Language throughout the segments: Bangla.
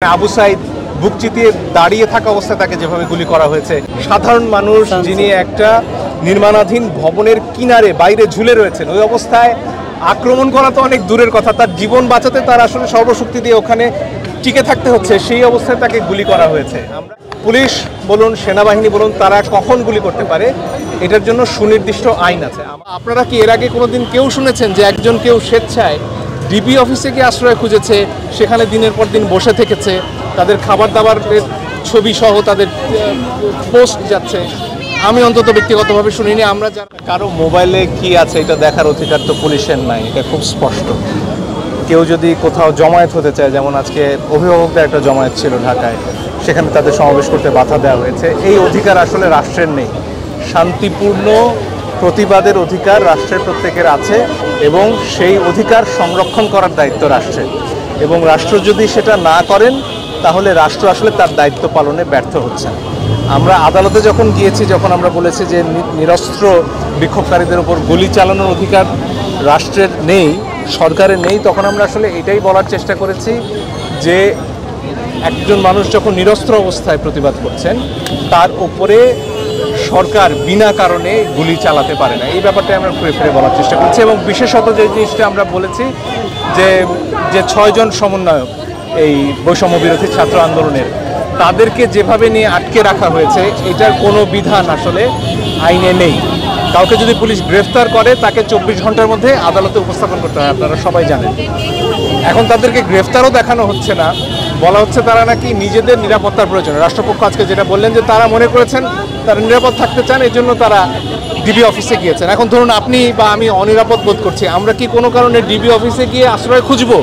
আবু সাইদ বুক চিতিয়ে দাঁড়িয়ে থাকা অবস্থায় তাকে যেভাবে গুলি করা হয়েছে, সাধারণ মানুষ যিনি একটা নির্মাণাধীন ভবনের কিনারে বাইরে ঝুলে রয়েছেন, ওই অবস্থায় আক্রমণ করা তো অনেক দূরের কথা, তার জীবন বাঁচাতে তার আসলে সর্বশক্তি দিয়ে ওখানে টিকে থাকতে হচ্ছে, সেই অবস্থায় তাকে গুলি করা হয়েছে। আমরা পুলিশ বলুন, সেনাবাহিনী বলুন, তারা কখন গুলি করতে পারে এটার জন্য সুনির্দিষ্ট আইন আছে। আপনারা কি এর আগে কোনোদিন কেউ শুনেছেন যে একজন কেউ স্বেচ্ছায় ডিবি অফিসে গিয়ে আশ্রয় খুঁজেছে, সেখানে দিনের পর দিন বসে থেকেছে, তাদের খাবার দাবারের ছবি সহ তাদের পোস্ট যাচ্ছে? আমি অন্তত ব্যক্তিগতভাবে শুনিনি। আমরা কারো মোবাইলে কি আছে এটা দেখার অধিকার তো পুলিশের নাই, এটা খুব স্পষ্ট। কেউ যদি কোথাও জমায়েত হতে চায়, যেমন আজকে অভিভাবকদের একটা জমায়েত ছিল ঢাকায়, সেখানে তাদের সমাবেশ করতে বাধা দেওয়া হয়েছে, এই অধিকার আসলে রাষ্ট্রের নেই। শান্তিপূর্ণ প্রতিবাদের অধিকার রাষ্ট্রের প্রত্যেকের আছে এবং সেই অধিকার সংরক্ষণ করার দায়িত্ব রাষ্ট্রের, এবং রাষ্ট্র যদি সেটা না করেন তাহলে রাষ্ট্র আসলে তার দায়িত্ব পালনে ব্যর্থ হচ্ছে। আমরা আদালতে যখন গিয়েছি, যখন আমরা বলেছি যে নিরস্ত্র বিক্ষোভকারীদের উপর গুলি চালানোর অধিকার রাষ্ট্রের নেই, সরকারের নেই, তখন আমরা আসলে এটাই বলার চেষ্টা করেছি যে একজন মানুষ যখন নিরস্ত্র অবস্থায় প্রতিবাদ করছেন, তার উপরে সরকার বিনা কারণে গুলি চালাতে পারে না। এই ব্যাপারটা আমরা ঘুরে ফিরে বলার চেষ্টা করছি, এবং বিশেষত যে জিনিসটা আমরা বলেছি যে 6 জন সমন্বয়ক এই বৈষম্য বিরোধী ছাত্র আন্দোলনের, তাদেরকে যেভাবে নিয়ে আটকে রাখা হয়েছে, এটার কোনো বিধান আসলে আইনে নেই। কাউকে যদি পুলিশ গ্রেফতার করে তাকে 24 ঘন্টার মধ্যে আদালতে উপস্থাপন করতে হয়, আপনারা সবাই জানেন। এখন তাদেরকে গ্রেফতারও দেখানো হচ্ছে না, বলা হচ্ছে তারা নাকি নিজেদের নিরাপত্তার প্রয়োজন। রাষ্ট্রপক্ষ আজকে যেটা বললেন যে তারা মনে করেছেন তারা নিরাপদ থাকতে চান, এই জন্য তারা ডিবি অফিসে গিয়েছেন। এখন ধরুন আপনি বা আমি অনিরাপদ বোধ করছি, আমরা কি কোনো কারণে ডিবি অফিসে গিয়ে আশ্রয় খুঁজবো?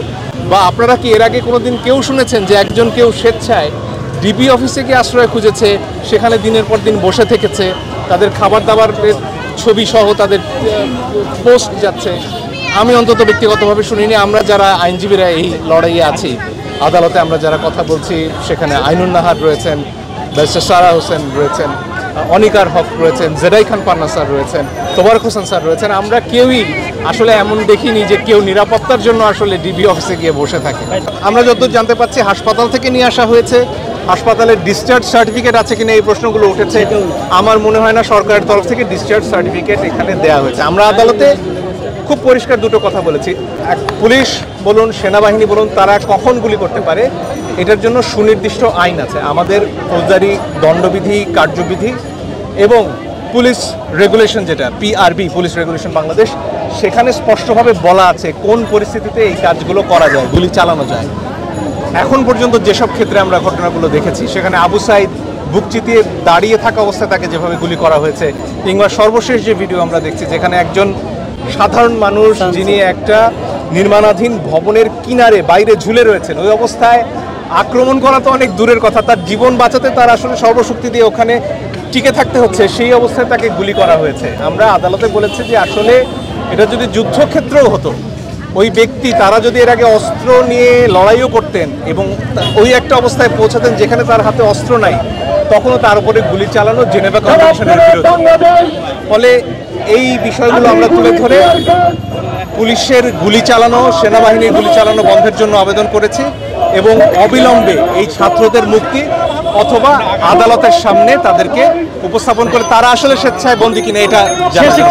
বা আপনারা কি এর আগে কোনোদিন কেউ শুনেছেন যে একজন কেউ স্বেচ্ছায় ডিবি অফিসে গিয়ে আশ্রয় খুঁজেছে, সেখানে দিনের পর দিন বসে থেকেছে, তাদের খাবার দাবারের ছবি সহ তাদের পোস্ট যাচ্ছে? আমি অন্তত ব্যক্তিগতভাবে শুনিনি। আমরা যারা আইনজীবীরা এই লড়াইয়ে আছি, আদালতে আমরা যারা কথা বলছি, সেখানে আইনুন নাহার রয়েছেন, ব্যারিস্টার সারা হোসেন রয়েছেন, অনিকার হক রয়েছেন, জেদাই খান পান্না স্যার রয়েছেন, তোবারক হোসেন স্যার রয়েছেন, আমরা কেউই আসলে এমন দেখিনি যে কেউ নিরাপত্তার জন্য আসলে ডিবি অফিসে গিয়ে বসে থাকে। আমরা যতদূর জানতে পারছি হাসপাতাল থেকে নিয়ে আসা হয়েছে, হাসপাতালের ডিসচার্জ সার্টিফিকেট আছে কিনা এই প্রশ্নগুলো উঠেছে। আমার মনে হয় না সরকারের তরফ থেকে ডিসচার্জ সার্টিফিকেট এখানে দেওয়া হয়েছে। আমরা আদালতে খুব পরিষ্কার দুটো কথা বলেছি, পুলিশ বলুন, সেনাবাহিনী বলুন, তারা কখন গুলি করতে পারে এটার জন্য সুনির্দিষ্ট আইন আছে। আমাদের ফৌজদারি দণ্ডবিধি, কার্যবিধি এবং পুলিশ রেগুলেশন, যেটা PRB, পুলিশ রেগুলেশন বাংলাদেশ, সেখানে স্পষ্টভাবে বলা আছে কোন পরিস্থিতিতে এই কাজগুলো করা যায়, গুলি চালানো যায়। এখন পর্যন্ত যেসব ক্ষেত্রে আমরা ঘটনাগুলো দেখেছি, সেখানে আবু সাইদ বুক চিতিয়ে দাঁড়িয়ে থাকা অবস্থায় তাকে যেভাবে গুলি করা হয়েছে, কিংবা সর্বশেষ যে ভিডিও আমরা দেখছি, যেখানে একজন সাধারণ মানুষ যিনি একটা নির্মাণাধীন ভবনের কিনারে বাইরে ঝুলে রয়েছেন, ওই অবস্থায় আক্রমণ করা তো অনেক দূরের কথা, তার জীবন বাঁচাতে তার আসলে সর্বশক্তি দিয়ে ওখানে টিকে থাকতে হচ্ছে, সেই অবস্থায় তাকে গুলি করা হয়েছে। আমরা আদালতে বলেছি যে আসলে এটা যদি যুদ্ধক্ষেত্রেও হতো, ওই ব্যক্তি তারা যদি এর আগে অস্ত্র নিয়ে লড়াইও করতেন এবং ওই একটা অবস্থায় পৌঁছাতেন যেখানে তার হাতে অস্ত্র নাই, তখনও তার উপরে গুলি চালানো জেনেভা কনভেনশনের বিরোধী। ফলে এই বিষয়গুলো আমরা তুলে ধরে পুলিশের গুলি চালানো, সেনাবাহিনীর গুলি চালানো বন্ধের জন্য আবেদন করেছি, এবং অবিলম্বে এই ছাত্রদের মুক্তি অথবা আদালতের সামনে তাদেরকে উপস্থাপন করে তারা আসলে স্বেচ্ছায় বন্দী কিনা এটা জানা।